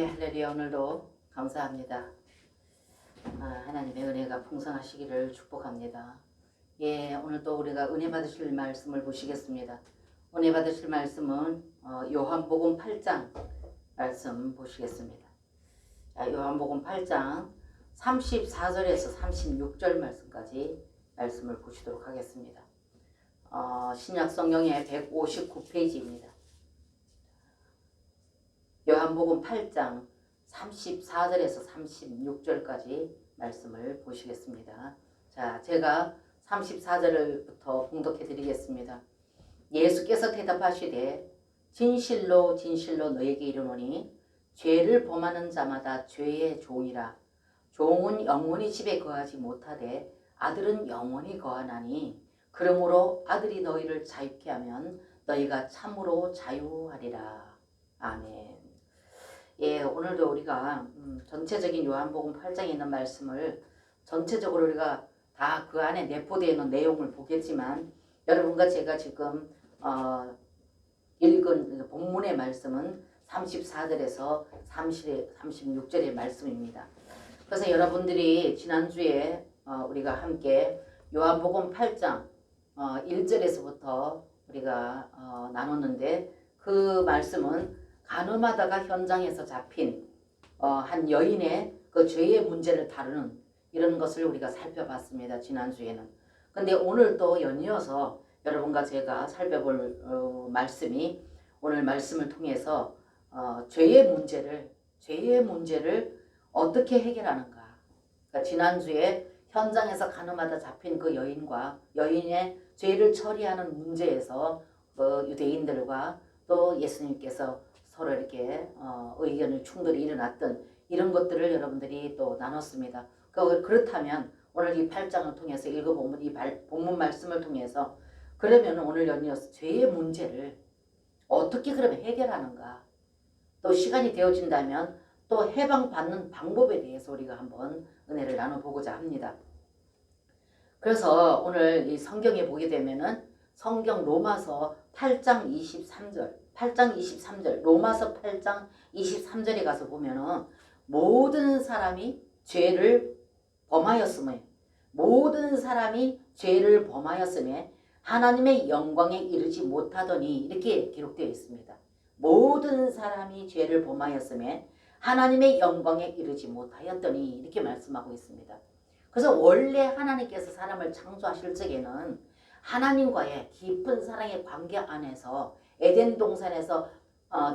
할렐루야. 오늘도 감사합니다. 하나님의 은혜가 풍성하시기를 축복합니다. 오늘도 우리가 은혜 받으실 말씀을 보시겠습니다. 은혜 받으실 말씀은 요한복음 8장 말씀 보시겠습니다. 요한복음 8장 34절에서 36절 말씀까지 말씀을 보시도록 하겠습니다. 신약성경의 159페이지입니다. 요한복음 8장 34절에서 36절까지 말씀을 보시겠습니다. 자, 제가 34절부터 봉독해 드리겠습니다. 예수께서 대답하시되 진실로 진실로 너에게 이르노니 죄를 범하는 자마다 죄의 종이라. 종은 영원히 집에 거하지 못하되 아들은 영원히 거하나니 그러므로 아들이 너희를 자유케 하면 너희가 참으로 자유하리라. 아멘. 오늘도 우리가 전체적인 요한복음 8장에 있는 말씀을 전체적으로 우리가 다 그 안에 내포되어 있는 내용을 보겠지만, 여러분과 제가 지금 읽은 본문의 말씀은 34절에서 36절의 말씀입니다. 그래서 여러분들이 지난주에 우리가 함께 요한복음 8장 1절에서부터 우리가 나눴는데, 그 말씀은 간음하다가 현장에서 잡힌 한 여인의 그 죄의 문제를 다루는 이런 것을 우리가 살펴봤습니다. 지난주에는. 근데 오늘 또 연이어서 여러분과 제가 살펴볼 말씀이, 오늘 말씀을 통해서 죄의 문제를 어떻게 해결하는가. 그러니까 지난주에 현장에서 간음하다 잡힌 그 여인의 죄를 처리하는 문제에서 유대인들과 또 예수님께서 서로 이렇게 의견을 충돌이 일어났던 이런 것들을 여러분들이 또 나눴습니다. 그렇다면 오늘 이 8장을 통해서 읽어보면 이 본문 말씀을 통해서, 그러면 오늘 연이어서 죄의 문제를 어떻게 그러면 해결하는가, 또 시간이 되어진다면 또 해방받는 방법에 대해서 우리가 한번 은혜를 나눠보고자 합니다. 그래서 오늘 이 성경에 보게 되면은 성경 로마서 8장 23절, 로마서 8장 23절에 가서 보면은 모든 사람이 죄를 범하였음에 하나님의 영광에 이르지 못하더니, 이렇게 기록되어 있습니다. 모든 사람이 죄를 범하였음에 하나님의 영광에 이르지 못하였더니, 이렇게 말씀하고 있습니다. 그래서 원래 하나님께서 사람을 창조하실 적에는 하나님과의 깊은 사랑의 관계 안에서 에덴 동산에서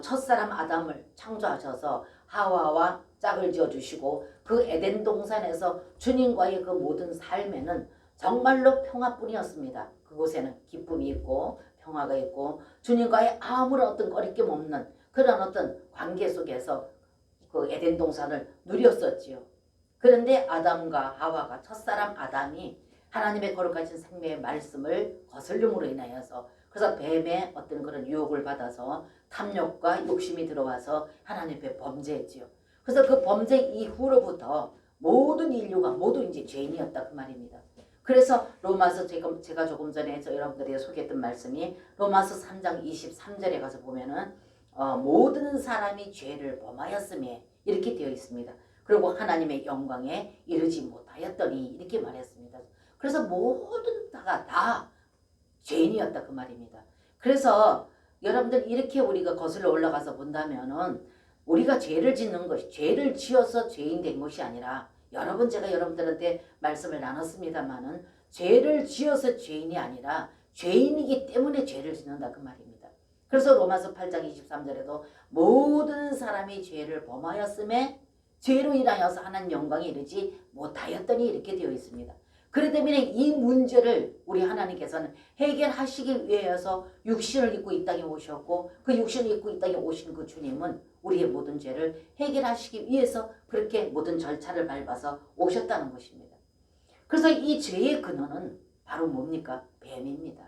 첫사람 아담을 창조하셔서 하와와 짝을 지어주시고, 그 에덴 동산에서 주님과의 그 모든 삶에는 정말로 평화뿐이었습니다. 그곳에는 기쁨이 있고 평화가 있고 주님과의 아무런 어떤 거리낌 없는 그런 어떤 관계 속에서 그 에덴 동산을 누렸었지요. 그런데 아담과 하와가, 첫사람 아담이 하나님의 거룩하신 생명의 말씀을 거슬림으로 인하여서, 그래서 뱀의 어떤 그런 유혹을 받아서 탐욕과 욕심이 들어와서 하나님 앞에 범죄했지요. 그래서 그 범죄 이후로부터 모든 인류가 모두 이제 죄인이었다, 그 말입니다. 그래서 로마서, 제가 조금 전에 여러분들에게 소개했던 말씀이 로마서 3장 23절에 가서 보면은 모든 사람이 죄를 범하였음에, 이렇게 되어 있습니다. 그리고 하나님의 영광에 이르지 못하였더니, 이렇게 말했습니다. 그래서 모든 자가 다 죄인이었다, 그 말입니다. 그래서 여러분들 이렇게 우리가 거슬러 올라가서 본다면은, 우리가 죄를 짓는 것이, 죄를 지어서 죄인 된 것이 아니라, 제가 여러분들한테 말씀을 나눴습니다만은, 죄를 지어서 죄인이 아니라 죄인이기 때문에 죄를 짓는다, 그 말입니다. 그래서 로마서 8장 23절에도 모든 사람이 죄를 범하였음에 죄로 인하여서 하나님 영광에 이르지 못하였더니, 이렇게 되어 있습니다. 그렇기 때문에 이 문제를 우리 하나님께서는 해결하시기 위해서 육신을 입고 이 땅에 오셨고, 그 육신을 입고 이 땅에 오신 그 주님은 우리의 모든 죄를 해결하시기 위해서 그렇게 모든 절차를 밟아서 오셨다는 것입니다. 그래서 이 죄의 근원은 바로 뭡니까? 뱀입니다.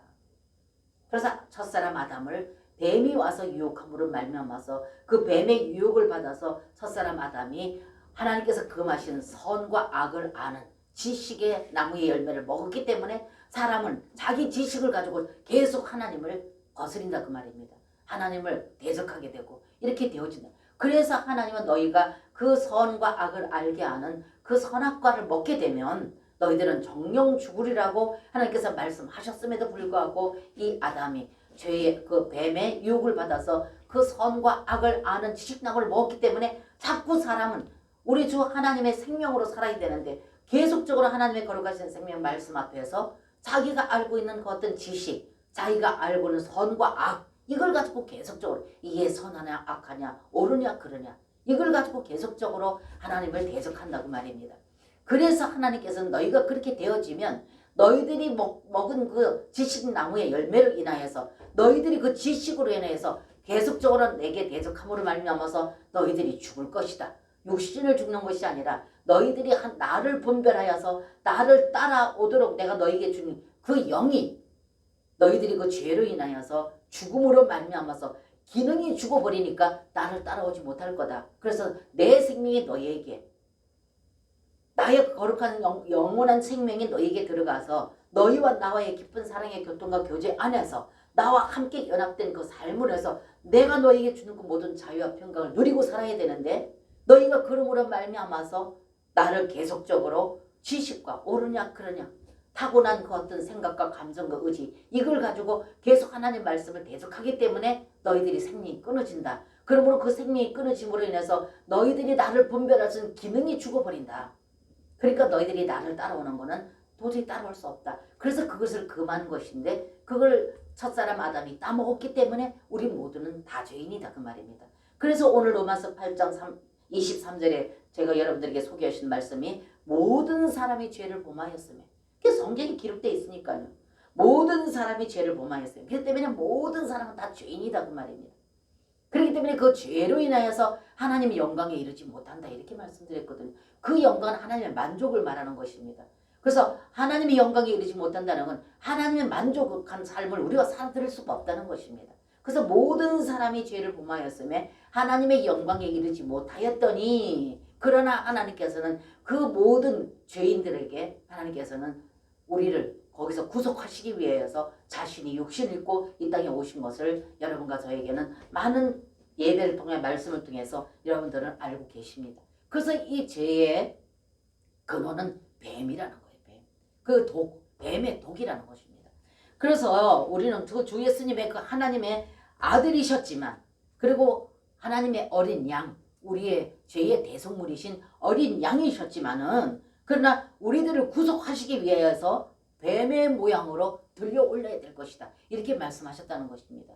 그래서 첫사람 아담을 뱀이 와서 유혹함으로 말미암아서 그 뱀의 유혹을 받아서 첫사람 아담이 하나님께서 금하시는 선과 악을 아는 지식의 나무의 열매를 먹었기 때문에 사람은 자기 지식을 가지고 계속 하나님을 거스린다, 그 말입니다. 하나님을 대적하게 되고 이렇게 되어진다. 그래서 하나님은 너희가 그 선과 악을 알게 하는 그 선악과를 먹게 되면 너희들은 정령 죽으리라고 하나님께서 말씀하셨음에도 불구하고 이 아담이 죄의 그 뱀의 유혹을 받아서 그 선과 악을 아는 지식나무를 먹었기 때문에 자꾸 사람은 우리 주 하나님의 생명으로 살아야 되는데 계속적으로 하나님의 거룩하신 생명 말씀 앞에서 자기가 알고 있는 그 어떤 지식, 자기가 알고 있는 선과 악, 이걸 가지고 계속적으로 이게 선하냐 악하냐 옳으냐 그르냐 이걸 가지고 계속적으로 하나님을 대적한다고 말입니다. 그래서 하나님께서는 너희가 그렇게 되어지면 너희들이 먹은 그 지식나무의 열매로 인하여서 너희들이 그 지식으로 인해서 계속적으로 내게 대적함으로 말미암아서 너희들이 죽을 것이다. 육신을 죽는 것이 아니라 너희들이 나를 분별하여서 나를 따라오도록 내가 너희에게 주는 그 영이 너희들이 그 죄로 인하여서 죽음으로 말미암아서 기능이 죽어버리니까 나를 따라오지 못할 거다. 그래서 내 생명이 너희에게 나의 거룩한 영원한 생명이 너희에게 들어가서 너희와 나와의 깊은 사랑의 교통과 교제 안에서 나와 함께 연합된 그 삶을 해서 내가 너희에게 주는 그 모든 자유와 평강을 누리고 살아야 되는데 너희가 그러므로 말미암아서 나를 계속적으로 지식과 옳으냐 그러냐 타고난 그 어떤 생각과 감정과 의지 이걸 가지고 계속 하나님 말씀을 대적하기 때문에 너희들이 생명이 끊어진다. 그러므로 그 생명이 끊어짐으로 인해서 너희들이 나를 분별할 수 있는 기능이 죽어버린다. 그러니까 너희들이 나를 따라오는 거는 도저히 따라올 수 없다. 그래서 그것을 금한 것인데 그걸 첫사람 아담이 따먹었기 때문에 우리 모두는 다 죄인이다 그 말입니다. 그래서 오늘 로마서 8장 23절에 제가 여러분들에게 소개하신 말씀이 모든 사람이 죄를 범하였으며 그게 성경에 기록되어 있으니까요. 모든 사람이 죄를 범하였어요. 그렇기 때문에 모든 사람은 다 죄인이다 그 말입니다. 그렇기 때문에 그 죄로 인하여서 하나님의 영광에 이르지 못한다 이렇게 말씀드렸거든요. 그 영광은 하나님의 만족을 말하는 것입니다. 그래서 하나님의 영광에 이르지 못한다는 건 하나님의 만족한 삶을 우리가 살아들일 수가 없다는 것입니다. 그래서 모든 사람이 죄를 범하였음에 하나님의 영광에 이르지 못하였더니 그러나 하나님께서는 그 모든 죄인들에게 하나님께서는 우리를 거기서 구속하시기 위해서 자신이 육신을 입고 이 땅에 오신 것을 여러분과 저에게는 많은 예배를 통해 말씀을 통해서 여러분들은 알고 계십니다. 그래서 이 죄의 근원은 뱀이라는 거예요. 뱀. 그 뱀의 독이라는 것입니다. 그래서 우리는 그 주 예수님의 그 하나님의 아들이셨지만 그리고 하나님의 어린 양 우리의 죄의 대속물이신 어린 양이셨지만은 그러나 우리들을 구속하시기 위해서 뱀의 모양으로 들려 올려야 될 것이다. 이렇게 말씀하셨다는 것입니다.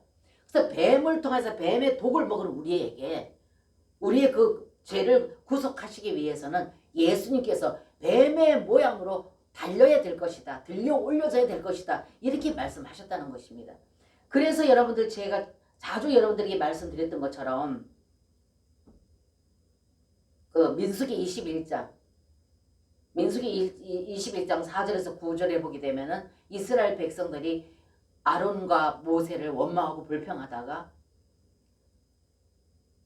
그래서 뱀을 통해서 뱀의 독을 먹은 우리에게 우리의 그 죄를 구속하시기 위해서는 예수님께서 뱀의 모양으로 달려야 될 것이다. 들려 올려져야 될 것이다. 이렇게 말씀하셨다는 것입니다. 그래서 여러분들 제가 자주 여러분들에게 말씀드렸던 것처럼 그 민수기 21장 4절에서 9절에 보게 되면은 이스라엘 백성들이 아론과 모세를 원망하고 불평하다가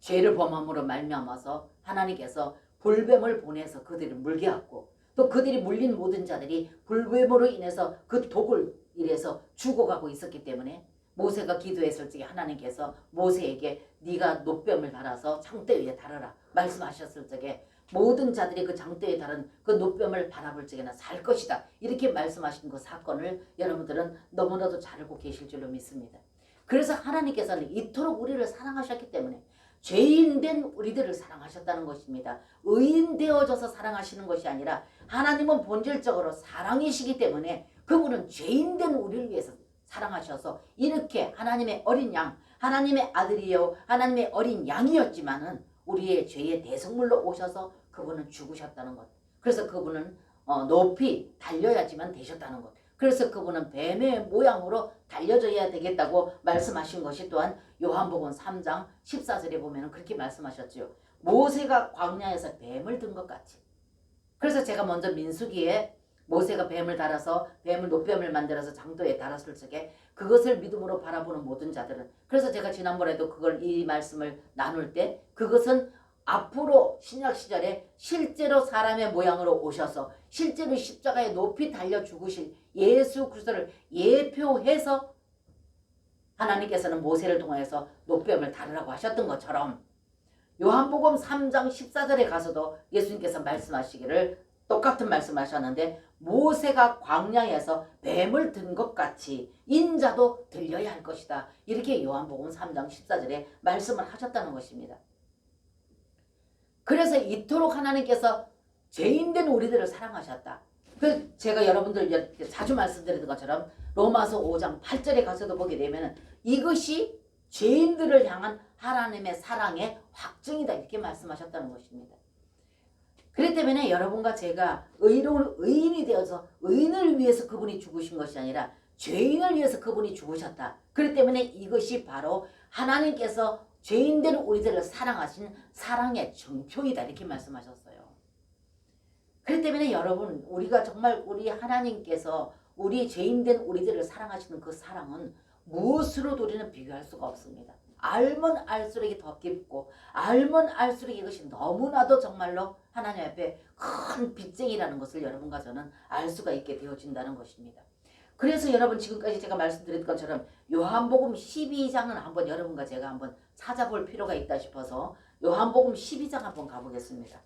죄를 범함으로 말미암아서 하나님께서 불뱀을 보내서 그들을 물게 하고 또 그들이 물린 모든 자들이 불뱀으로 인해서 그 독을 인해서 죽어가고 있었기 때문에 모세가 기도했을 적에 하나님께서 모세에게 네가 놋뱀을 달아서 장대 위에 달아라 말씀하셨을 적에 모든 자들이 그 장대에 달은 그 놋뱀을 바라볼 적에는 살 것이다. 이렇게 말씀하신 그 사건을 여러분들은 너무나도 잘 알고 계실 줄로 믿습니다. 그래서 하나님께서는 이토록 우리를 사랑하셨기 때문에 죄인된 우리들을 사랑하셨다는 것입니다. 의인 되어져서 사랑하시는 것이 아니라 하나님은 본질적으로 사랑이시기 때문에 그분은 죄인된 우리를 위해서 사랑하셔서 이렇게 하나님의 어린 양, 하나님의 아들이요 하나님의 어린 양이었지만은 우리의 죄의 대속물로 오셔서 그분은 죽으셨다는 것. 그래서 그분은 높이 달려야지만 되셨다는 것. 그래서 그분은 뱀의 모양으로 달려져야 되겠다고 말씀하신 것이 또한 요한복음 3장 14절에 보면 그렇게 말씀하셨죠. 모세가 광야에서 뱀을 든 것 같이. 그래서 제가 먼저 민수기에 모세가 뱀을 달아서 뱀을 놋뱀을 만들어서 장도에 달았을 적에 그것을 믿음으로 바라보는 모든 자들은 그래서 제가 지난번에도 그걸 이 말씀을 나눌 때 그것은 앞으로 신약 시절에 실제로 사람의 모양으로 오셔서 실제로 십자가에 높이 달려 죽으실 예수 그리스도를 예표해서 하나님께서는 모세를 통해서 놋뱀을 다루라고 하셨던 것처럼 요한복음 3장 14절에 가서도 예수님께서 말씀하시기를 똑같은 말씀하셨는데 모세가 광야에서 뱀을 든 것 같이 인자도 들려야 할 것이다. 이렇게 요한복음 3장 14절에 말씀을 하셨다는 것입니다. 그래서 이토록 하나님께서 죄인된 우리들을 사랑하셨다. 그 제가 여러분들 자주 말씀드리는 것처럼 로마서 5장 8절에 가서도 보게 되면 이것이 죄인들을 향한 하나님의 사랑의 확증이다. 이렇게 말씀하셨다는 것입니다. 그렇기 때문에 여러분과 제가 의로운 의인이 되어서 의인을 위해서 그분이 죽으신 것이 아니라 죄인을 위해서 그분이 죽으셨다. 그렇기 때문에 이것이 바로 하나님께서 죄인된 우리들을 사랑하신 사랑의 증표이다. 이렇게 말씀하셨어요. 그렇기 때문에 여러분, 우리가 정말 우리 하나님께서 우리 죄인된 우리들을 사랑하시는 그 사랑은 무엇으로도 우리는 비교할 수가 없습니다. 알면 알수록 더 깊고 알면 알수록 이것이 너무나도 정말로 하나님 앞에 큰 빚쟁이라는 것을 여러분과 저는 알 수가 있게 되어진다는 것입니다. 그래서 여러분 지금까지 제가 말씀드린 것처럼 요한복음 12장은 한번 여러분과 제가 한번 찾아볼 필요가 있다 싶어서 요한복음 12장 한번 가보겠습니다.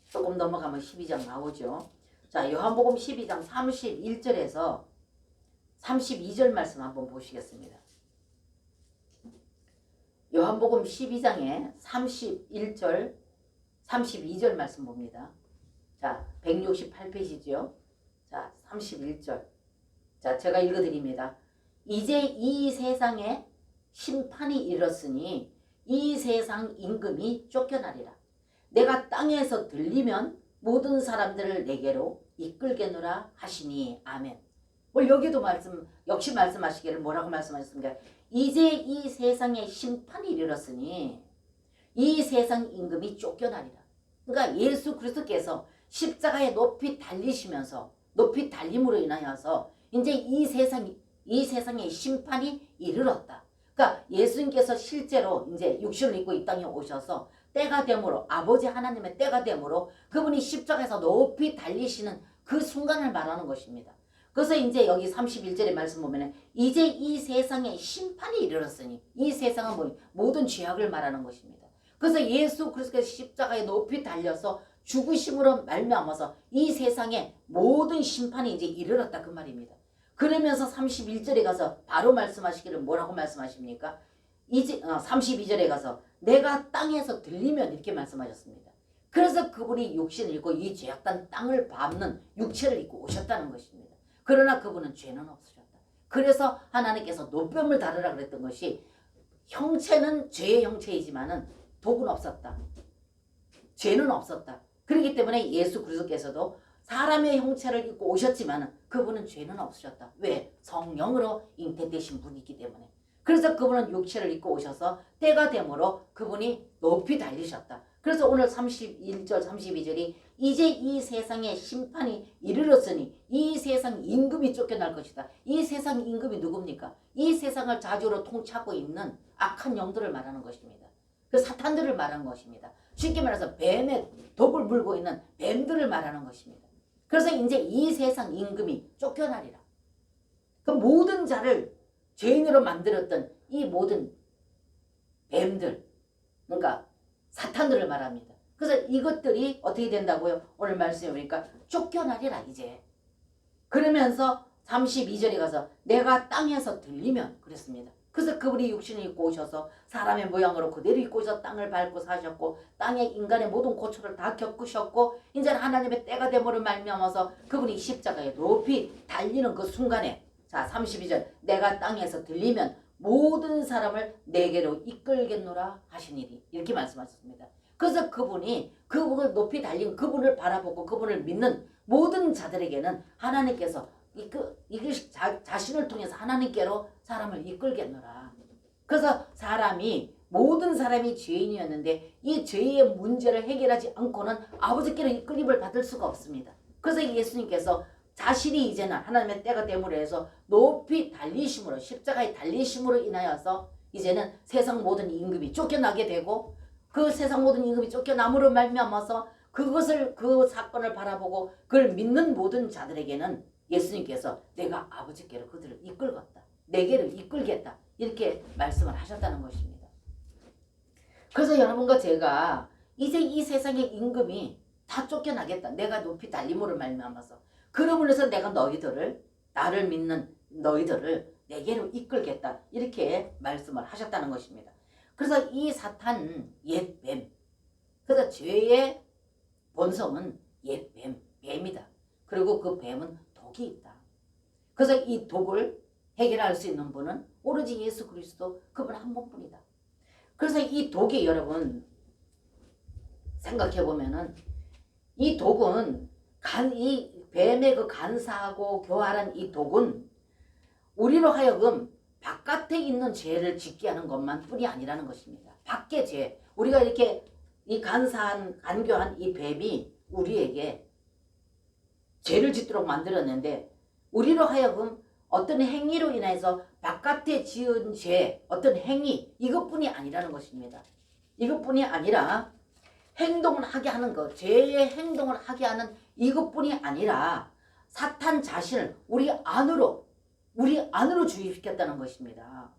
조금 넘어가면 12장 나오죠. 자, 요한복음 12장 31절에서 32절 말씀 한번 보시겠습니다. 요한복음 12장에 31절, 32절 말씀 봅니다. 자, 168페이지죠. 자, 31절. 자, 제가 읽어드립니다. 이제 이 세상에 심판이 이르렀으니 이 세상 임금이 쫓겨나리라. 내가 땅에서 들리면 모든 사람들을 내게로 이끌겠노라 하시니 아멘. 여기도 역시 말씀하시기를 뭐라고 말씀하셨습니까? 이제 이 세상에 심판이 이르렀으니 이 세상 임금이 쫓겨나리라. 그러니까 예수 그리스도께서 십자가에 높이 달리시면서 높이 달림으로 인하여서 이제 이 세상에 심판이 이르렀다. 그러니까 예수님께서 실제로 이제 육신을 입고 이 땅에 오셔서 때가 되므로 아버지 하나님의 때가 되므로 그분이 십자가에서 높이 달리시는 그 순간을 말하는 것입니다. 그래서 이제 여기 31절의 말씀 보면은 이제 이 세상에 심판이 이르렀으니 이 세상은 모든 죄악을 말하는 것입니다. 그래서 예수 그리스도께서 십자가에 높이 달려서 죽으심으로 말미암아서 이 세상에 모든 심판이 이제 이르렀다 그 말입니다. 그러면서 31절에 가서 바로 말씀하시기를 뭐라고 말씀하십니까? 이제 32절에 가서 내가 땅에서 들리면 이렇게 말씀하셨습니다. 그래서 그분이 육신을 입고 이 죄악된 땅을 밟는 육체를 입고 오셨다는 것입니다. 그러나 그분은 죄는 없으셨다. 그래서 하나님께서 노뱀을 다루라 그랬던 것이 형체는 죄의 형체이지만은 독은 없었다. 죄는 없었다. 그렇기 때문에 예수 그리스도께서도 사람의 형체를 입고 오셨지만 그분은 죄는 없으셨다. 왜? 성령으로 잉태되신 분이기 때문에. 그래서 그분은 육체를 입고 오셔서 때가 되므로 그분이 높이 달리셨다. 그래서 오늘 31절 32절이 이제 이 세상에 심판이 이르렀으니 이 세상 임금이 쫓겨날 것이다. 이 세상 임금이 누굽니까? 이 세상을 자주로 통치하고 있는 악한 영들을 말하는 것입니다. 그 사탄들을 말하는 것입니다. 쉽게 말해서 뱀의 독을 물고 있는 뱀들을 말하는 것입니다. 그래서 이제 이 세상 임금이 쫓겨나리라. 그 모든 자를 죄인으로 만들었던 이 모든 뱀들, 그러니까 사탄들을 말합니다. 그래서 이것들이 어떻게 된다고요? 오늘 말씀해 보니까 쫓겨나리라 이제. 그러면서 32절에 가서 내가 땅에서 들리면 그랬습니다. 그래서 그분이 육신을 입고 오셔서 사람의 모양으로 그대로 입고 오셔서 땅을 밟고 사셨고 땅에 인간의 모든 고초를 다 겪으셨고 이제는 하나님의 때가 되므로 말미암아서 그분이 십자가에 높이 달리는 그 순간에 자 32절 내가 땅에서 들리면 모든 사람을 내게로 이끌겠노라 하시니리 이렇게 말씀하셨습니다. 그래서 그분을 높이 달린 그분을 바라보고 그분을 믿는 모든 자들에게는 하나님께서 이것이 자신을 통해서 하나님께로 사람을 이끌겠노라. 그래서 모든 사람이 죄인이었는데 이 죄의 문제를 해결하지 않고는 아버지께로 이끌림을 받을 수가 없습니다. 그래서 예수님께서 자신이 이제는 하나님의 때가 됨으로 해서 높이 달리심으로 십자가에 달리심으로 인하여서 이제는 세상 모든 임금이 쫓겨나게 되고 그 세상 모든 임금이 쫓겨남으로 말미암아서 그 사건을 바라보고 그걸 믿는 모든 자들에게는 예수님께서 내가 아버지께로 그들을 이끌겠다. 내게를 이끌겠다. 이렇게 말씀을 하셨다는 것입니다. 그래서 여러분과 제가 이제 이 세상의 임금이 다 쫓겨나겠다. 내가 높이 달림으로 말미암아서. 그러므로 해서 내가 너희들을, 나를 믿는 너희들을 내게로 이끌겠다. 이렇게 말씀을 하셨다는 것입니다. 그래서 이 사탄 옛 뱀, 그래서 죄의 본성은 옛 뱀, 뱀이다. 그리고 그 뱀은 독이 있다. 그래서 이 독을 해결할 수 있는 분은 오로지 예수 그리스도, 그분 한 분뿐이다. 그래서 이 독이 여러분 생각해 보면은 이 독은 이 뱀의 그 간사하고 교활한 이 독은 우리로 하여금 바깥에 있는 죄를 짓게 하는 것만 뿐이 아니라는 것입니다. 밖의 죄, 우리가 이렇게 이 간사한 간교한 이 뱀이 우리에게 죄를 짓도록 만들었는데 우리로 하여금 어떤 행위로 인해서 바깥에 지은 죄, 어떤 행위, 이것뿐이 아니라는 것입니다. 이것뿐이 아니라 행동을 하게 하는 것, 죄의 행동을 하게 하는 이것뿐이 아니라 사탄 자신을 우리 안으로 주입시켰다는 것입니다.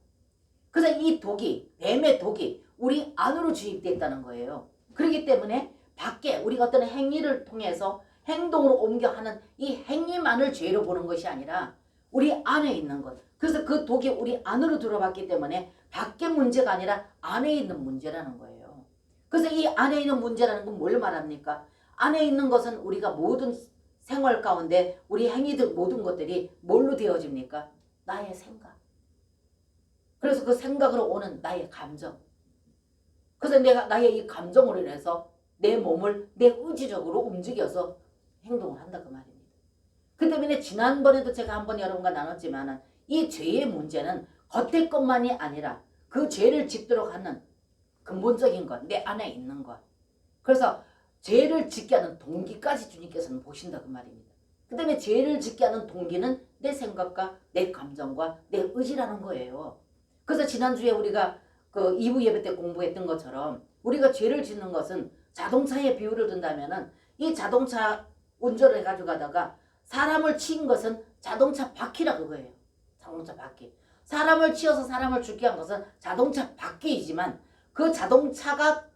그래서 이 독이, 뱀의 독이 우리 안으로 주입됐다는 거예요. 그렇기 때문에 밖에 우리가 어떤 행위를 통해서 행동으로 옮겨 하는 이 행위만을 죄로 보는 것이 아니라 우리 안에 있는 것. 그래서 그 독이 우리 안으로 들어왔기 때문에 밖의 문제가 아니라 안에 있는 문제라는 거예요. 그래서 이 안에 있는 문제라는 건 뭘 말합니까? 안에 있는 것은 우리가 모든 생활 가운데 우리 행위들 모든 것들이 뭘로 되어집니까? 나의 생각. 그래서 그 생각으로 오는 나의 감정. 그래서 내가 나의 이 감정으로 인해서 내 몸을 내 의지적으로 움직여서 행동을 한다 그 말입니다. 그 때문에 지난번에도 제가 한번 여러분과 나눴지만 이 죄의 문제는 겉의 것만이 아니라 그 죄를 짓도록 하는 근본적인 것, 내 안에 있는 것. 그래서 죄를 짓게 하는 동기까지 주님께서는 보신다 그 말입니다. 그 다음에 죄를 짓게 하는 동기는 내 생각과 내 감정과 내 의지라는 거예요. 그래서 지난주에 우리가 그 2부 예배 때 공부했던 것처럼 우리가 죄를 짓는 것은 자동차에 비유를 든다면은 이 자동차 운전을 해가지고 가다가 사람을 치인 것은 자동차 바퀴라 그거예요. 자동차 바퀴. 사람을 치어서 사람을 죽게 한 것은 자동차 바퀴이지만 그 자동차가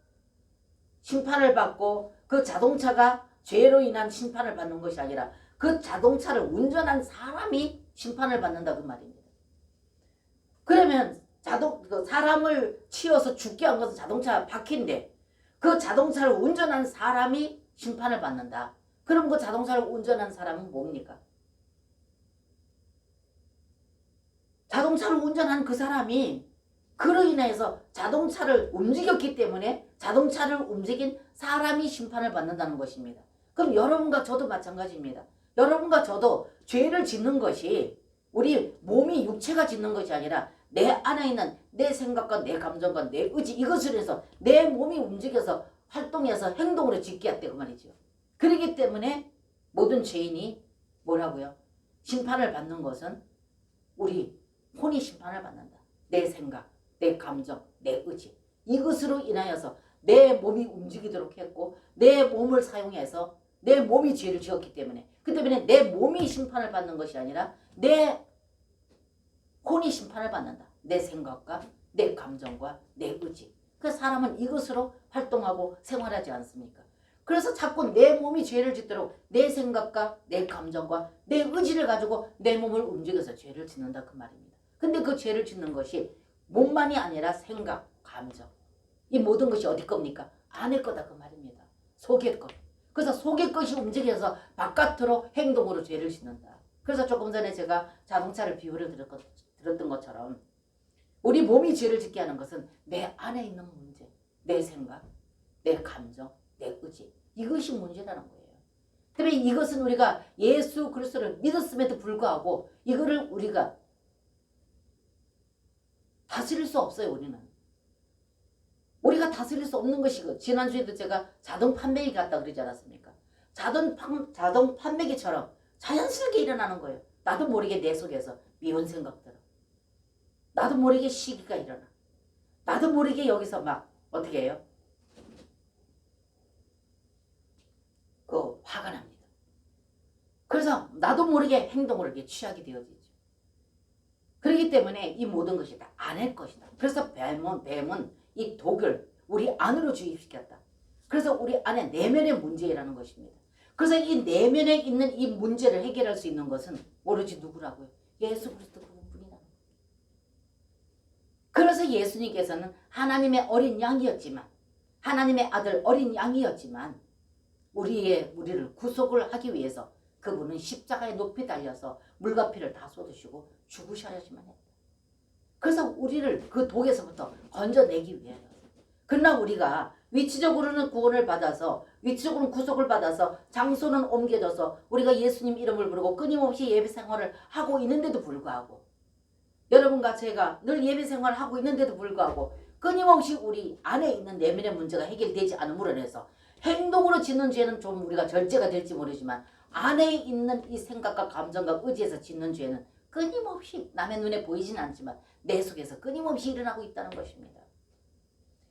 심판을 받고 그 자동차가 죄로 인한 심판을 받는 것이 아니라 그 자동차를 운전한 사람이 심판을 받는다 그 말입니다. 그러면 사람을 치어서 죽게 한 것은 자동차 바퀴인데 그 자동차를 운전한 사람이 심판을 받는다. 그럼 그 자동차를 운전한 사람은 뭡니까? 자동차를 운전한 그 사람이 그로 인해서 자동차를 움직였기 때문에 자동차를 움직인 사람이 심판을 받는다는 것입니다. 그럼 여러분과 저도 마찬가지입니다. 여러분과 저도 죄를 짓는 것이 우리 몸이 육체가 짓는 것이 아니라 내 안에 있는 내 생각과 내 감정과 내 의지 이것을 해서 내 몸이 움직여서 활동해서 행동으로 짓게 했대 그 말이죠. 그렇기 때문에 모든 죄인이 뭐라고요? 심판을 받는 것은 우리 혼이 심판을 받는다. 내 생각, 내 감정, 내 의지 이것으로 인하여서 내 몸이 움직이도록 했고 내 몸을 사용해서 내 몸이 죄를 지었기 때문에 그 때문에 내 몸이 심판을 받는 것이 아니라 내 혼이 심판을 받는다. 내 생각과 내 감정과 내 의지. 그 사람은 이것으로 활동하고 생활하지 않습니까? 그래서 자꾸 내 몸이 죄를 짓도록 내 생각과 내 감정과 내 의지를 가지고 내 몸을 움직여서 죄를 짓는다 그 말입니다. 근데 그 죄를 짓는 것이 몸만이 아니라 생각, 감정 이 모든 것이 어디 겁니까? 안의 거다 그 말입니다. 속의 것. 그래서 속의 것이 움직여서 바깥으로 행동으로 죄를 짓는다. 그래서 조금 전에 제가 자동차를 비유를 들었던 것처럼 우리 몸이 죄를 짓게 하는 것은 내 안에 있는 문제, 내 생각, 내 감정, 내 의지 이것이 문제라는 거예요. 때문에 이것은 우리가 예수 그리스도를 믿었음에도 불구하고 이거를 우리가 다스릴 수 없어요. 우리가 다스릴 수 없는 것이고 지난주에도 제가 자동 판매기 같다 그러지 않았습니까? 자동 판매기처럼 자연스럽게 일어나는 거예요. 나도 모르게 내 속에서 미운 생각들 나도 모르게 시기가 일어나. 나도 모르게 여기서 막 어떻게 해요? 화가 납니다. 그래서 나도 모르게 행동을 이렇게 취하게 되어지죠. 그렇기 때문에 이 모든 것이 다 안의 것이다. 그래서 뱀은 이 독을 우리 안으로 주입시켰다. 그래서 우리 안에 내면의 문제라는 것입니다. 그래서 이 내면에 있는 이 문제를 해결할 수 있는 것은 오로지 누구라고요? 예수 그리스도 그분뿐이라는 거예요. 그래서 예수님께서는 하나님의 어린 양이었지만, 하나님의 아들 어린 양이었지만 우리를 구속을 하기 위해서 그분은 십자가에 높이 달려서 물과 피를 다 쏟으시고 죽으셔야지만 했다. 그래서 우리를 그 독에서부터 건져내기 위해서. 그러나 우리가 위치적으로는 구원을 받아서, 위치적으로는 구속을 받아서, 장소는 옮겨져서 우리가 예수님 이름을 부르고 끊임없이 예배 생활을 하고 있는데도 불구하고, 여러분과 제가 늘 예배 생활을 하고 있는데도 불구하고 끊임없이 우리 안에 있는 내면의 문제가 해결되지 않음으로 인해서 행동으로 짓는 죄는 좀 우리가 절제가 될지 모르지만, 안에 있는 이 생각과 감정과 의지에서 짓는 죄는 끊임없이 남의 눈에 보이진 않지만 내 속에서 끊임없이 일어나고 있다는 것입니다.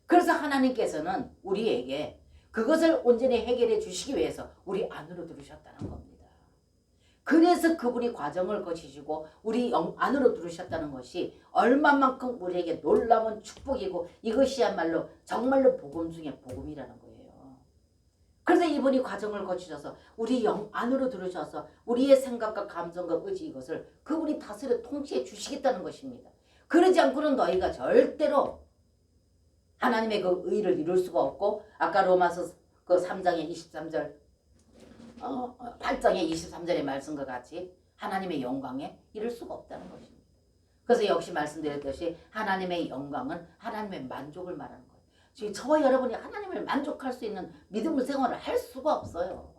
그래서 하나님께서는 우리에게 그것을 온전히 해결해 주시기 위해서 우리 안으로 들으셨다는 겁니다. 그래서 그분이 과정을 거치시고 우리 영 안으로 들으셨다는 것이 얼마만큼 우리에게 놀라운 축복이고, 이것이야말로 정말로 복음 중에 복음이라는 거예요. 그래서 이분이 과정을 거치셔서 우리 영 안으로 들으셔서 우리의 생각과 감정과 의지, 이것을 그분이 다스려 통치해 주시겠다는 것입니다. 그러지 않고는 너희가 절대로 하나님의 그 의를 이룰 수가 없고, 아까 로마서 그 3장의 23절 8장의 23절의 말씀과 같이 하나님의 영광에 이를 수가 없다는 것입니다. 그래서 역시 말씀드렸듯이 하나님의 영광은 하나님의 만족을 말하는 거예요. 지금 저와 여러분이 하나님을 만족할 수 있는 믿음의 생활을 할 수가 없어요.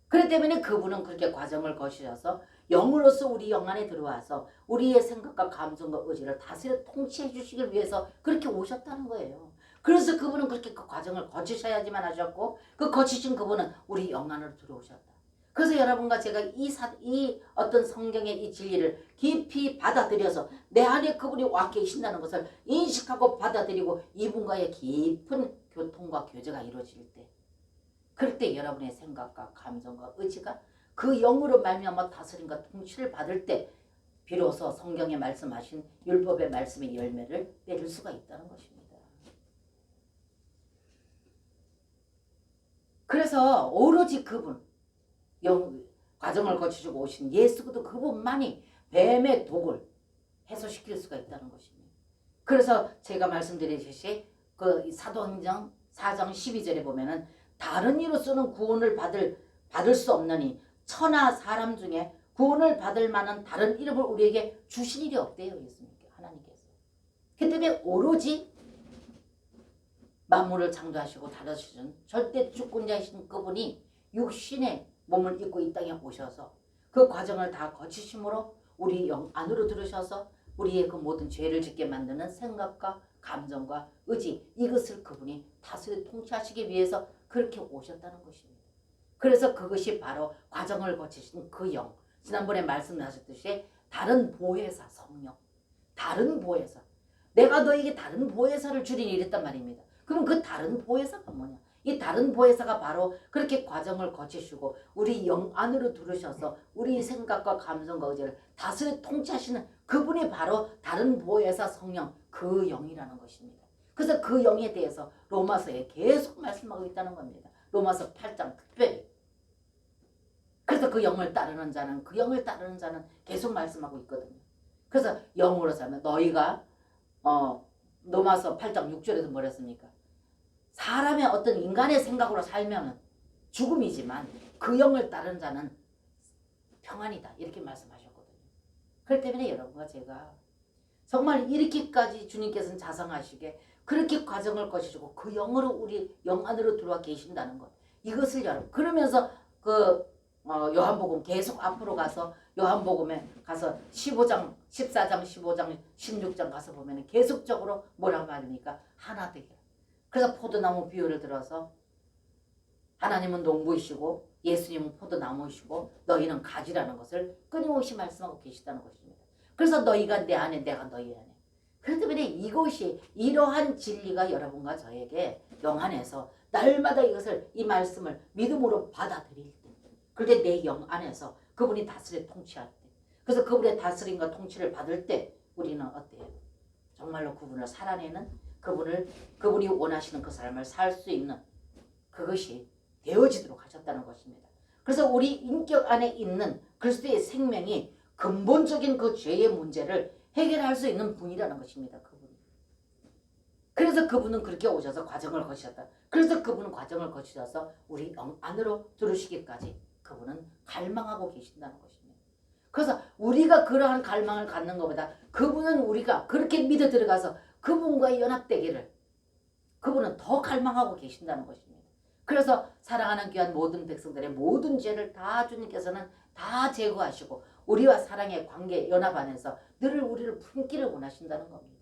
그렇기 때문에 그분은 그렇게 과정을 거치셔서 영으로서 우리 영 안에 들어와서 우리의 생각과 감정과 의지를 다스려 통치해 주시기 위해서 그렇게 오셨다는 거예요. 그래서 그분은 그렇게 그 과정을 거치셔야지만 하셨고, 그 거치신 그분은 우리 영 안으로 들어오셨다. 그래서 여러분과 제가 이 어떤 성경의 이 진리를 깊이 받아들여서 내 안에 그분이 와 계신다는 것을 인식하고 받아들이고 이분과의 깊은 교통과 교제가 이루어질 때, 그럴 때 여러분의 생각과 감정과 의지가 그 영으로 말미암아 다스림과 통치를 받을 때 비로소 성경에 말씀하신 율법의 말씀의 열매를 맺을 수가 있다는 것입니다. 그래서 오로지 그분, 과정을 거치시고 오신 예수 그분만이 뱀의 독을 해소시킬 수가 있다는 것입니다. 그래서 제가 말씀드렸듯이 그 사도행전 4장 12절에 보면은 다른 이로서는 구원을 받을 수 없느니 천하 사람 중에 구원을 받을 만한 다른 이름을 우리에게 주신 일이 없대요. 예수님께, 하나님께서. 그 때문에 오로지 만물을 창조하시고 다루시는 절대 주권자이신 그분이 육신의 몸을 입고 이 땅에 오셔서 그 과정을 다 거치심으로 우리 영 안으로 들으셔서 우리의 그 모든 죄를 짓게 만드는 생각과 감정과 의지, 이것을 그분이 다스려 통치하시기 위해서 그렇게 오셨다는 것입니다. 그래서 그것이 바로 과정을 거치신 그 영, 지난번에 말씀하셨듯이 다른 보혜사 성령, 다른 보혜사, 내가 너에게 다른 보혜사를 주리니 이랬단 말입니다. 그럼 그 다른 보혜사가 뭐냐? 이 다른 보혜사가 바로 그렇게 과정을 거치시고 우리 영 안으로 들으셔서 우리 생각과 감정과 의지를 다스려 통치하시는 그분이 바로 다른 보혜사 성령, 그 영이라는 것입니다. 그래서 그 영에 대해서 로마서에 계속 말씀하고 있다는 겁니다. 로마서 8장 특별히. 그래서 그 영을 따르는 자는, 그 영을 따르는 자는 계속 말씀하고 있거든요. 그래서 영으로 살면 너희가 로마서 8장 6절에서 뭐랬습니까? 사람의 어떤 인간의 생각으로 살면 죽음이지만 그 영을 따르는 자는 평안이다, 이렇게 말씀하셨거든요. 그렇기 때문에 여러분과 제가 정말 이렇게까지 주님께서는 자성하시게 그렇게 과정을 거치시고 그 영으로 우리 영 안으로 들어와 계신다는 것, 이것을 여러분 그러면서 그 요한복음 계속 앞으로 가서 요한복음에 가서 15장 14장 15장 16장 가서 보면 계속적으로 뭐라고 말합니까? 하나 되게. 그래서 포도나무 비유를 들어서 하나님은 농부이시고 예수님은 포도나무이시고 너희는 가지라는 것을 끊임없이 말씀하고 계시다는 것입니다. 그래서 너희가 내 안에, 내가 너희 안에. 그렇기 때문에 이것이, 이러한 진리가 여러분과 저에게 영 안에서 날마다 이것을, 이 말씀을 믿음으로 받아들일 때, 그럴 때 내 영 안에서 그분이 다스려 통치할 때, 그래서 그분의 다스림과 통치를 받을 때 우리는 어때요? 정말로 그분을 살아내는 그분이 원하시는 그 삶을 살 수 있는 그것이 되어지도록 하셨다는 것입니다. 그래서 우리 인격 안에 있는 그리스도의 생명이 근본적인 그 죄의 문제를 해결할 수 있는 분이라는 것입니다. 그분이. 그래서 그분은 그렇게 오셔서 과정을 거치셨다. 그래서 그분은 과정을 거치셔서 우리 영 안으로 들으시기까지 그분은 갈망하고 계신다는 것입니다. 그래서 우리가 그러한 갈망을 갖는 것보다 그분은 우리가 그렇게 믿어 들어가서 그분과 연합되기를 그분은 더 갈망하고 계신다는 것입니다. 그래서 사랑하는 귀한 모든 백성들의 모든 죄를 다 주님께서는 다 제거하시고 우리와 사랑의 관계 연합 안에서 늘 우리를 품기를 원하신다는 겁니다.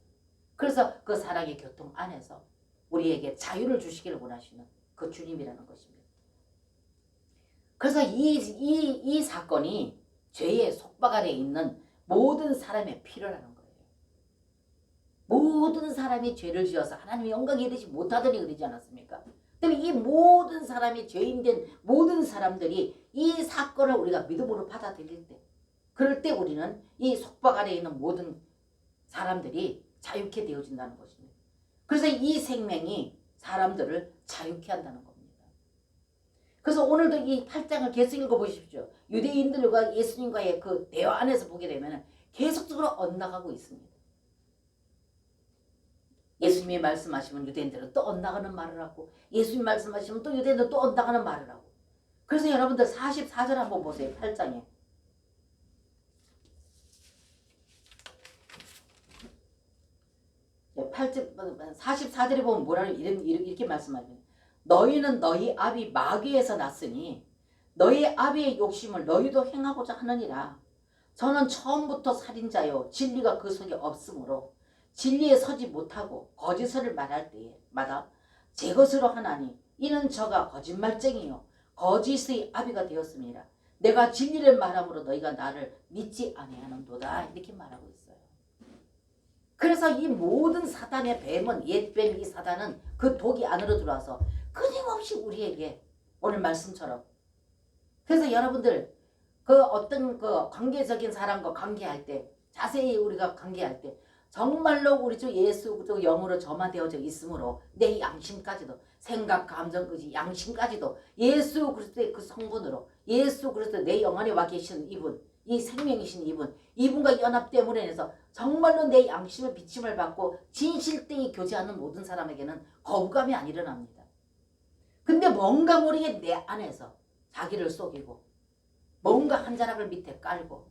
그래서 그 사랑의 교통 안에서 우리에게 자유를 주시기를 원하시는 그 주님이라는 것입니다. 그래서 이 사건이 죄의 속박 아래 있는 모든 사람의 필요라는 거예요. 모든 사람이 죄를 지어서 하나님의 영광에 이르지 못하더니 그러지 않았습니까? 때문에 이 모든 사람이 죄인된 모든 사람들이 이 사건을 우리가 믿음으로 받아들일 때, 그럴 때 우리는 이 속박 아래 있는 모든 사람들이 자유케 되어진다는 것입니다. 그래서 이 생명이 사람들을 자유케 한다는 겁니다. 그래서 오늘도 이 8장을 계속 읽어보십시오. 유대인들과 예수님과의 그 대화 안에서 보게 되면 계속적으로 엇나가고 있습니다. 예수님이 말씀하시면 유대인들은 또 엇나가는 말을 하고, 예수님이 말씀하시면 또 유대인들은 또 엇나가는 말을 하고. 그래서 여러분들 44절 한번 보세요. 8장에. 44절에 보면 뭐라고 이렇게 말씀하십니다. 너희는 너희 아비 마귀에서 났으니 너희 아비의 욕심을 너희도 행하고자 하느니라. 저는 처음부터 살인자요 진리가 그 속에 없으므로 진리에 서지 못하고 거짓을 말할 때마다 제 것으로 하나니 이는 저가 거짓말쟁이요 거짓의 아비가 되었습니다. 내가 진리를 말함으로 너희가 나를 믿지 아니하는도다. 이렇게 말하고 있어요. 그래서 이 모든 사단의 뱀은, 옛뱀 이 사단은 그 독이 안으로 들어와서 끊임없이 우리에게 오늘 말씀처럼, 그래서 여러분들 그 어떤 그 관계적인 사람과 관계할 때, 자세히 우리가 관계할 때 정말로 우리 주 예수 그리스도 영으로 점화되어져 있으므로 내 양심까지도, 생각, 감정, 의지, 양심까지도 예수 그리스도의 그 성분으로, 예수 그리스도 내 영 안에 와 계시는 이분, 이 생명이신 이분과 연합됨으로 인해서 정말로 내 양심의 비침을 받고 진실되이 교제하는 모든 사람에게는 거부감이 안 일어납니다. 근데 뭔가 모르게 내 안에서 자기를 속이고 뭔가 한 자락을 밑에 깔고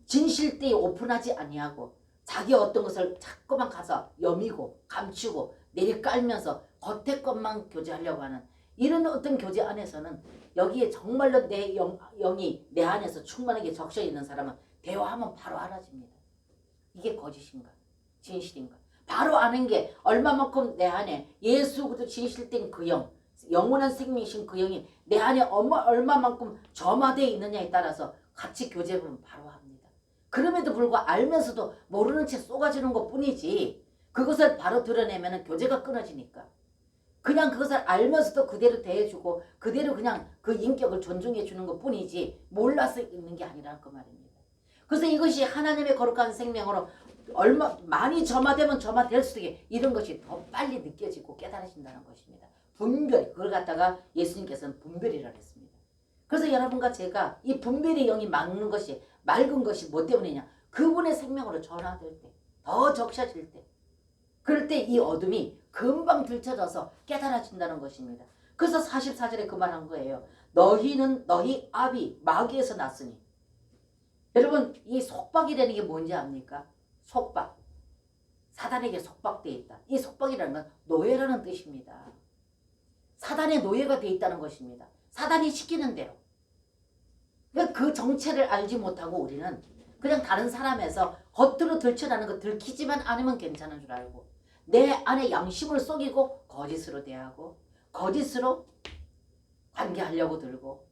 진실되이 오픈하지 아니하고 자기 어떤 것을 자꾸만 가서 여미고 감추고 내리깔면서 겉에 것만 교제하려고 하는 이런 어떤 교제 안에서는 여기에 정말로 내 영이 내 안에서 충만하게 적셔 있는 사람은 대화하면 바로 알아집니다. 이게 거짓인가 진실인가 바로 아는 게 얼마만큼 내 안에 예수 그리스도 진실된 그 영, 영원한 생명이신 그 영이 내 안에 얼마만큼 점화되어 있느냐에 따라서 같이 교제해보면 바로 합니다. 그럼에도 불구하고 알면서도 모르는 채 쏘가지는 것 뿐이지 그것을 바로 드러내면 교제가 끊어지니까 그냥 그것을 알면서도 그대로 대해주고 그대로 그냥 그 인격을 존중해 주는 것 뿐이지 몰라서 있는 게 아니라는 그 말입니다. 그래서 이것이 하나님의 거룩한 생명으로 얼마 많이 점화되면 점화될수록 이런 것이 더 빨리 느껴지고 깨달아진다는 것입니다. 분별, 그걸 갖다가 예수님께서는 분별이라고 했습니다. 그래서 여러분과 제가 이 분별의 영이 맑은 것이 뭐 때문이냐? 그분의 생명으로 전화될 때, 더 적셔질 때, 그럴 때 이 어둠이 금방 들춰져서 깨달아진다는 것입니다. 그래서 44절에 그 말한 거예요. 너희는 너희 아비 마귀에서 났으니. 여러분 이 속박이라는 게 뭔지 압니까? 속박. 사단에게 속박되어 있다. 이 속박이라는 건 노예라는 뜻입니다. 사단의 노예가 되어 있다는 것입니다. 사단이 시키는 대로. 그러니까 그 정체를 알지 못하고 우리는 그냥 다른 사람에서 겉으로 들춰나는 거 들키지만 않으면 괜찮은 줄 알고 내 안에 양심을 속이고 거짓으로 대하고 거짓으로 관계하려고 들고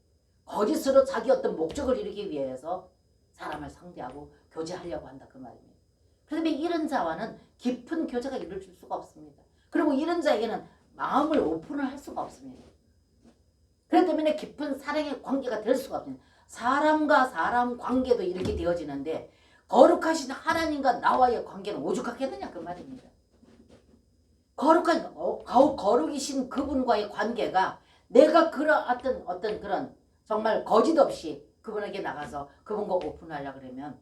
거짓으로 자기 어떤 목적을 이루기 위해서 사람을 상대하고 교제하려고 한다 그 말입니다. 그런데 이런 자와는 깊은 교제가 이루어질 수가 없습니다. 그리고 이런 자에게는 마음을 오픈을 할 수가 없습니다. 그렇기 때문에 깊은 사랑의 관계가 될 수가 없습니다. 사람과 사람 관계도 이렇게 되어지는데 거룩하신 하나님과 나와의 관계는 오죽하겠느냐 그 말입니다. 거룩한 거룩이신 그분과의 관계가 내가 그런 어떤 그런 정말 거짓 없이 그분에게 나가서 그분과 오픈하려고 그러면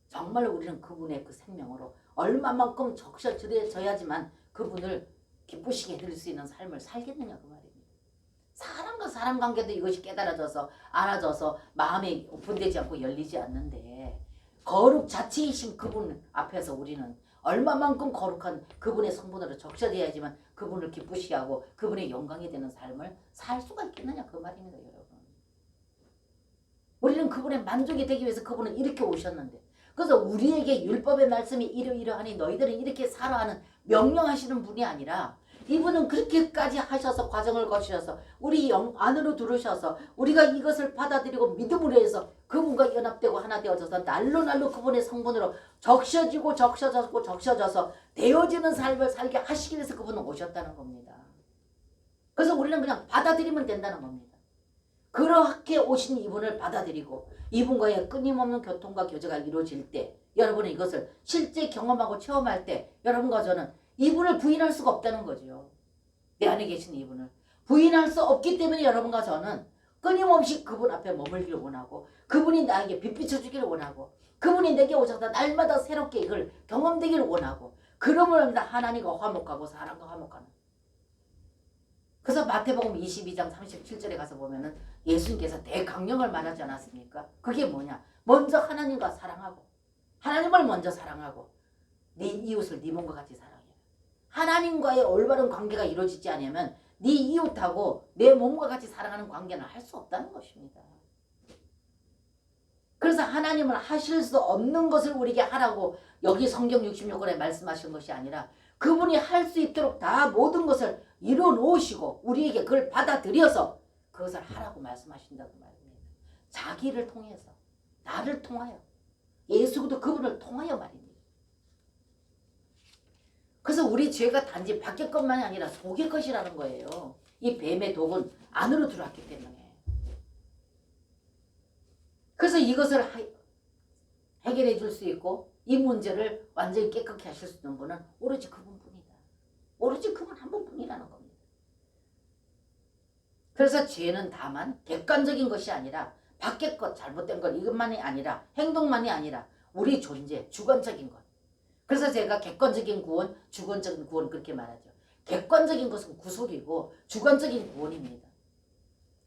정말 우리는 그분의 그 생명으로 얼마만큼 적셔져야지만 그분을 기쁘시게 해드릴 수 있는 삶을 살겠느냐 그 말입니다. 사람과 사람 관계도 이것이 깨달아져서 알아져서 마음이 오픈되지 않고 열리지 않는데 거룩 자체이신 그분 앞에서 우리는 얼마만큼 거룩한 그분의 성분으로 적셔져야지만 그분을 기쁘시게 하고 그분의 영광이 되는 삶을 살 수가 있겠느냐 그 말입니다. 여러분. 우리는 그분의 만족이 되기 위해서 그분은 이렇게 오셨는데 그래서 우리에게 율법의 말씀이 이러이러하니 너희들은 이렇게 살아 하는 명령하시는 분이 아니라 이분은 그렇게까지 하셔서 과정을 거치셔서 우리 영 안으로 들으셔서 우리가 이것을 받아들이고 믿음으로 해서 그분과 연합되고 하나 되어져서 날로 그분의 성분으로 적셔져서 되어지는 삶을 살게 하시기 위해서 그분은 오셨다는 겁니다. 그래서 우리는 그냥 받아들이면 된다는 겁니다. 그렇게 오신 이분을 받아들이고 이분과의 끊임없는 교통과 교제가 이루어질 때 여러분은 이것을 실제 경험하고 체험할 때 여러분과 저는 이분을 부인할 수가 없다는 거죠. 내 안에 계신 이분을 부인할 수 없기 때문에 여러분과 저는 끊임없이 그분 앞에 머물기를 원하고 그분이 나에게 빛비춰 주기를 원하고 그분이 내게 오셔서 날마다 새롭게 이걸 경험되기를 원하고 그러므로 하나님과 화목하고 사람과 화목하는. 그래서 마태복음 22장 37절에 가서 보면은 예수님께서 대강령을 말하지 않았습니까? 그게 뭐냐? 먼저 하나님과 사랑하고 하나님을 먼저 사랑하고 네 이웃을 네 몸과 같이 사랑해. 하나님과의 올바른 관계가 이루어지지 않으면 네 이웃하고 내 몸과 같이 사랑하는 관계는 할 수 없다는 것입니다. 그래서 하나님은 하실 수 없는 것을 우리에게 하라고 여기 성경 66권에 말씀하신 것이 아니라 그분이 할 수 있도록 다 모든 것을 이루어 놓으시고 우리에게 그걸 받아들여서 그것을 하라고 말씀하신다고 말입니다. 자기를 통해서 나를 통하여 예수도 그분을 통하여 말입니다. 그래서 우리 죄가 단지 밖의 것만이 아니라 속의 것이라는 거예요. 이 뱀의 독은 안으로 들어왔기 때문에. 그래서 이것을 해결해 줄 수 있고 이 문제를 완전히 깨끗게 하실 수 있는 분은 오로지 그분뿐이다. 오로지 그분 한 분뿐이라는 겁니다. 그래서 죄는 다만 객관적인 것이 아니라 밖의 것, 잘못된 것 이것만이 아니라 행동만이 아니라 우리 존재, 주관적인 것. 그래서 제가 객관적인 구원, 주관적인 구원 그렇게 말하죠. 객관적인 것은 구속이고 주관적인 구원입니다.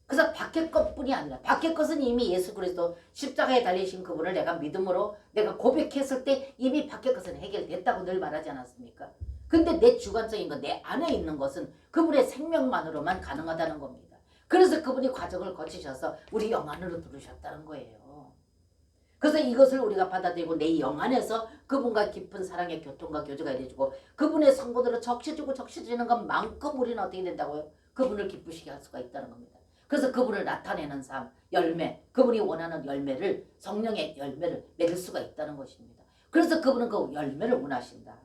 그래서 밖의 것뿐이 아니라 밖의 것은 이미 예수 그리스도 십자가에 달리신 그분을 내가 믿음으로 내가 고백했을 때 이미 밖의 것은 해결됐다고 늘 말하지 않았습니까? 근데 내 주관적인 것, 내 안에 있는 것은 그분의 생명만으로만 가능하다는 겁니다. 그래서 그분이 과정을 거치셔서 우리 영 안으로 들으셨다는 거예요. 그래서 이것을 우리가 받아들이고 내 영 안에서 그분과 깊은 사랑의 교통과 교제가 이루어지고 그분의 성분으로 적셔지는 것만큼 우리는 어떻게 된다고요? 그분을 기쁘시게 할 수가 있다는 겁니다. 그래서 그분을 나타내는 삶, 열매, 그분이 원하는 열매를 성령의 열매를 맺을 수가 있다는 것입니다. 그래서 그분은 그 열매를 원하신다.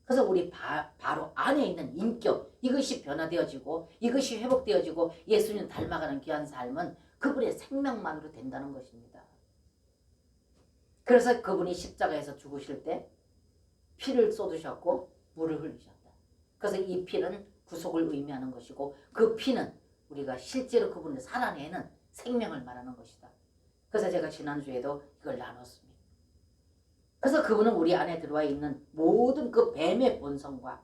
그래서 우리 바로 안에 있는 인격 이것이 변화되어지고 이것이 회복되어지고 예수님 닮아가는 귀한 삶은 그분의 생명만으로 된다는 것입니다. 그래서 그분이 십자가에서 죽으실 때 피를 쏟으셨고 물을 흘리셨다. 그래서 이 피는 구속을 의미하는 것이고 그 피는 우리가 실제로 그분을 살아내는 생명을 말하는 것이다. 그래서 제가 지난주에도 이걸 나눴습니다. 그래서 그분은 우리 안에 들어와 있는 모든 그 뱀의 본성과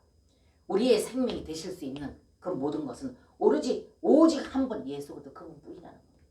우리의 생명이 되실 수 있는 그 모든 것은 오직 한 분 예수 그리스도 그분뿐이라는 겁니다.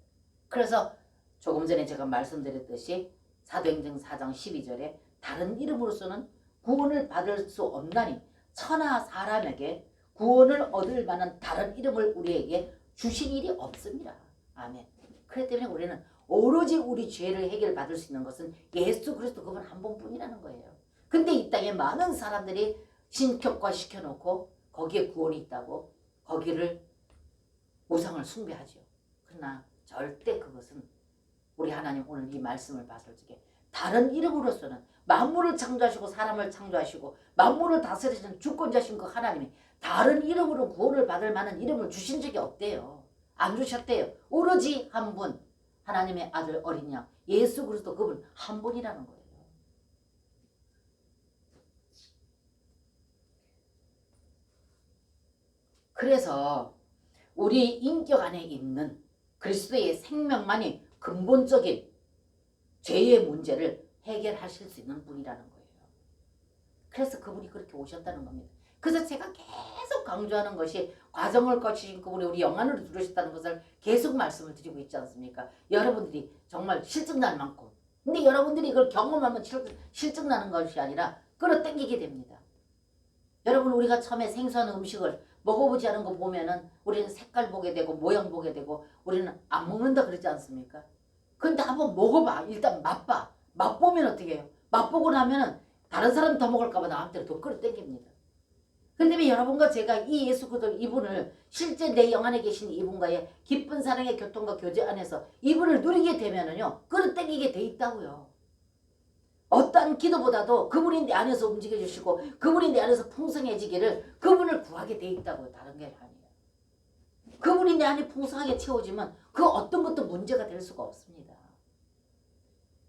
그래서 조금 전에 제가 말씀드렸듯이 사도행전 4장 12절에 다른 이름으로서는 구원을 받을 수 없나니 천하 사람에게 구원을 얻을 만한 다른 이름을 우리에게 주신 일이 없습니다. 아멘. 그렇기 때문에 우리는 오로지 우리 죄를 해결받을 수 있는 것은 예수 그리스도 그분 한 분뿐이라는 거예요. 근데 이 땅에 많은 사람들이 신격화 시켜놓고 거기에 구원이 있다고 거기를 우상을 숭배하죠. 그러나 절대 그것은 우리 하나님 오늘 이 말씀을 봤을 적에 다른 이름으로서는 만물을 창조하시고 사람을 창조하시고 만물을 다스리시는 주권자신 그 하나님이 다른 이름으로 구원을 받을 만한 이름을 주신 적이 없대요. 안 주셨대요. 오로지 한 분 하나님의 아들 어린 양 예수 그리스도 그분 한 분이라는 거예요. 그래서 우리 인격 안에 있는 그리스도의 생명만이 근본적인 죄의 문제를 해결하실 수 있는 분이라는 거예요. 그래서 그분이 그렇게 오셨다는 겁니다. 그래서 제가 계속 강조하는 것이 과정을 거치신 그분이 우리 영안으로 들으셨다는 것을 계속 말씀을 드리고 있지 않습니까? 여러분들이 정말 실증날 만큼. 근데 여러분들이 이걸 경험하면 실증나는 것이 아니라 끌어당기게 됩니다. 여러분 우리가 처음에 생소한 음식을 먹어보지 않은 거 보면은 우리는 색깔 보게 되고 모양 보게 되고 우리는 안 먹는다 그러지 않습니까? 근데 한번 먹어봐. 일단 맛봐. 맛보면 어떻게 해요? 맛보고 나면은 다른 사람 더 먹을까봐 나한테는 더 끌어당깁니다. 그렇기 때문에 여러분과 제가 이 예수 그리스도 이분을 실제 내 영 안에 계신 이분과의 깊은 사랑의 교통과 교제 안에서 이분을 누리게 되면은요 끌어당기게 돼 있다고요. 어떠한 기도보다도 그분이 내 안에서 움직여 주시고 그분이 내 안에서 풍성해지기를 그분을 구하게 돼 있다고요. 다른 게 아니에요. 그분이 내 안에 풍성하게 채워지면 그 어떤 것도 문제가 될 수가 없습니다.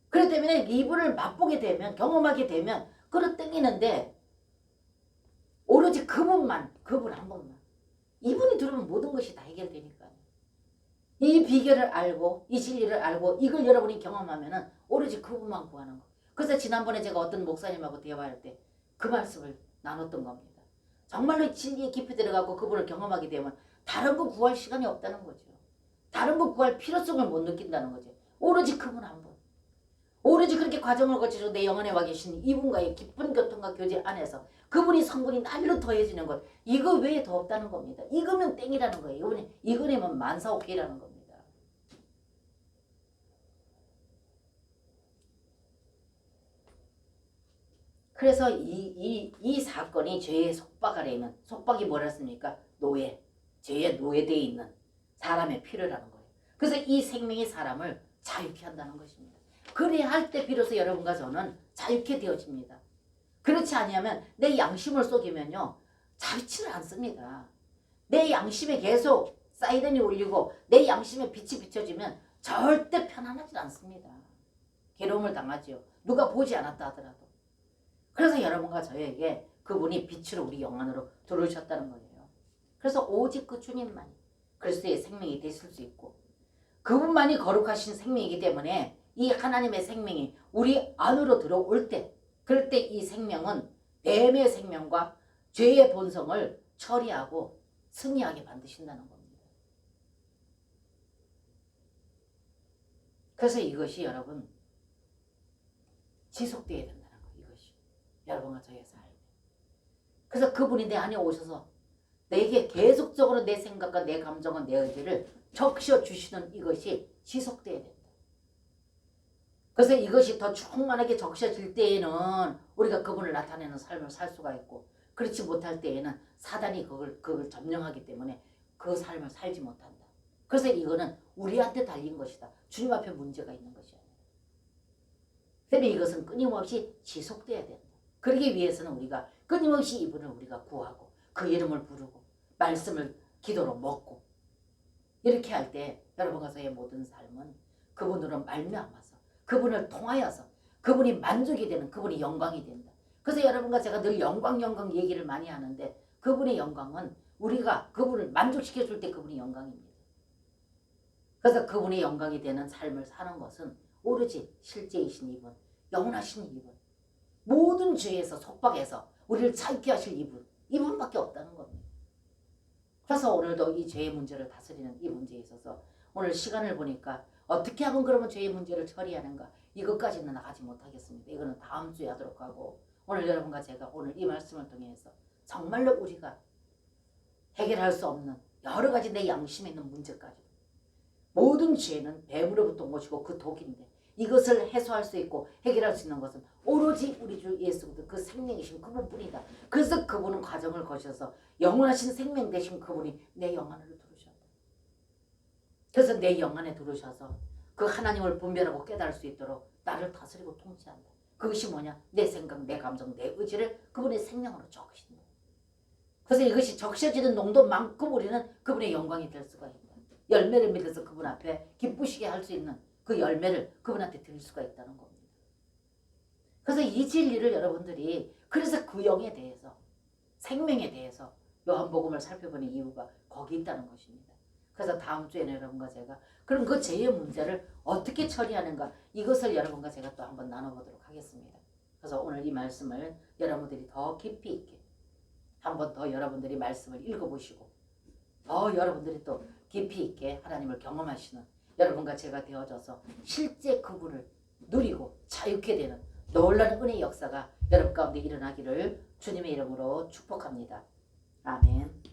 그렇기 때문에 이분을 맛보게 되면 경험하게 되면 끌어당기는데 오로지 그분만 그분 한 번만 이분이 들으면 모든 것이 다 해결되니까요. 이 비결을 알고 이 진리를 알고 이걸 여러분이 경험하면은 오로지 그분만 구하는 거. 그래서 지난번에 제가 어떤 목사님하고 대화할 때 그 말씀을 나눴던 겁니다. 정말로 진리에 깊이 들어가고 그분을 경험하게 되면 다른 거 구할 시간이 없다는 거죠. 다른 거 구할 필요성을 못 느낀다는 거죠. 오로지 그분 한 분. 오로지 그렇게 과정을 거치고 내 영혼에 와 계신 이분과의 깊은 교통과 교제 안에서 그분이 성분이 날로 더해지는 것. 이거 외에 더 없다는 겁니다. 이거면 땡이라는 거예요. 이거면 만사오케이라는 겁니다. 그래서 이 사건이 죄의 속박 아래 있는 속박이 뭐랬습니까? 노예. 죄에 노예되어 있는 사람의 필요라는 거예요. 그래서 이 생명이 사람을 자유케 한다는 것입니다. 그래야 할 때 비로소 여러분과 저는 자유케 되어집니다. 그렇지 아니하면 내 양심을 속이면요. 자유치를 않습니다. 내 양심에 계속 사이렌이 울리고 내 양심에 빛이 비춰지면 절대 편안하지 않습니다. 괴로움을 당하지요. 누가 보지 않았다 하더라도. 그래서 여러분과 저에게 그분이 빛으로 우리 영안으로 들어오셨다는 거예요. 그래서 오직 그 주님만이 그리스도의 생명이 되실 수 있고 그분만이 거룩하신 생명이기 때문에 이 하나님의 생명이 우리 안으로 들어올 때 그럴 때 이 생명은 뱀의 생명과 죄의 본성을 처리하고 승리하게 만드신다는 겁니다. 그래서 이것이 여러분 지속되어야 된다는 거예요. 이것이 여러분과 저의 삶. 그래서 그분이 내 안에 오셔서 내게 계속적으로 내 생각과 내 감정과 내 의지를 적셔 주시는 이것이 지속돼야 된다. 그래서 이것이 더 충만하게 적셔질 때에는 우리가 그분을 나타내는 삶을 살 수가 있고 그렇지 못할 때에는 사단이 그걸 점령하기 때문에 그 삶을 살지 못한다. 그래서 이거는 우리한테 달린 것이다. 주님 앞에 문제가 있는 것이 아니라. 그런데 이것은 끊임없이 지속돼야 된다. 그러기 위해서는 우리가 끊임없이 이분을 우리가 구하고 그 이름을 부르고 말씀을 기도로 먹고 이렇게 할 때 여러분과 저의 모든 삶은 그분으로 말미암아서 그분을 통하여서 그분이 만족이 되는 그분이 영광이 된다. 그래서 여러분과 제가 늘 영광 얘기를 많이 하는데 그분의 영광은 우리가 그분을 만족시켜줄 때 그분이 영광입니다. 그래서 그분의 영광이 되는 삶을 사는 것은 오로지 실제이신 이분, 영원하신 이분, 모든 죄에서 속박해서 우리를 자유케 하실 이분밖에 없다는 겁니다. 그래서 오늘도 이 죄의 문제를 다스리는 이 문제에 있어서 오늘 시간을 보니까 어떻게 하면 그러면 죄의 문제를 처리하는가 이것까지는 나가지 못하겠습니다. 이거는 다음 주에 하도록 하고 오늘 여러분과 제가 오늘 이 말씀을 통해서 정말로 우리가 해결할 수 없는 여러 가지 내 양심에 있는 문제까지 모든 죄는 뱀으로부터 온 것이고 그 독인데 이것을 해소할 수 있고 해결할 수 있는 것은 오로지 우리 주 예수 그리스도 그 생명이신 그분뿐이다. 그래서 그분은 과정을 거쳐서 영원하신 생명 되신 그분이 내 영안으로 들어오셨다. 그래서 내 영안에 들어오셔서 그 하나님을 분별하고 깨달을 수 있도록 나를 다스리고 통치한다. 그것이 뭐냐? 내 생각, 내 감정, 내 의지를 그분의 생명으로 적으신다. 그래서 이것이 적셔지는 농도만큼 우리는 그분의 영광이 될 수가 있다. 열매를 맺어서 그분 앞에 기쁘시게 할 수 있는 그 열매를 그분한테 드릴 수가 있다는 겁니다. 그래서 이 진리를 여러분들이 그래서 그 영에 대해서 생명에 대해서 요한복음을 살펴보는 이유가 거기 있다는 것입니다. 그래서 다음 주에는 여러분과 제가 그럼 그 죄의 문제를 어떻게 처리하는가 이것을 여러분과 제가 또 한번 나눠보도록 하겠습니다. 그래서 오늘 이 말씀을 여러분들이 더 깊이 있게 한번 더 여러분들이 말씀을 읽어보시고 더 여러분들이 또 깊이 있게 하나님을 경험하시는 여러분과 제가 되어져서 실제 그분을 누리고 자유케 되는 놀라운 은혜의 역사가 여러분 가운데 일어나기를 주님의 이름으로 축복합니다. 아멘.